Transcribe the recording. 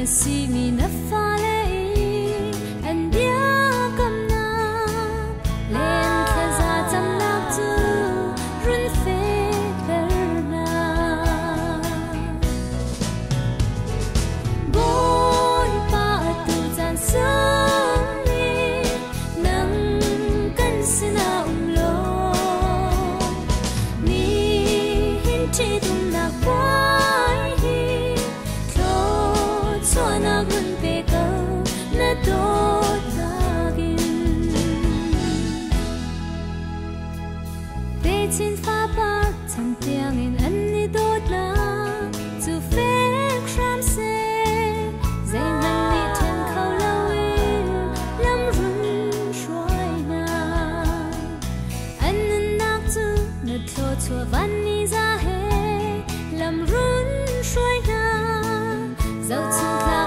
si mi na fa le an dia kam na len kha za cham na chu run fe na boy pa tu chan sang ni nang kan sina lo ni hin chi tum na kwai hi tho cho na gun pe ko na do ta gin pe chin fa pa cham tiang in an ni do na to fe kram se zai man ni then khâu lâu lam run shuai na an nak tu na tho chua van ni za he lam run shuai na dẫu chẳng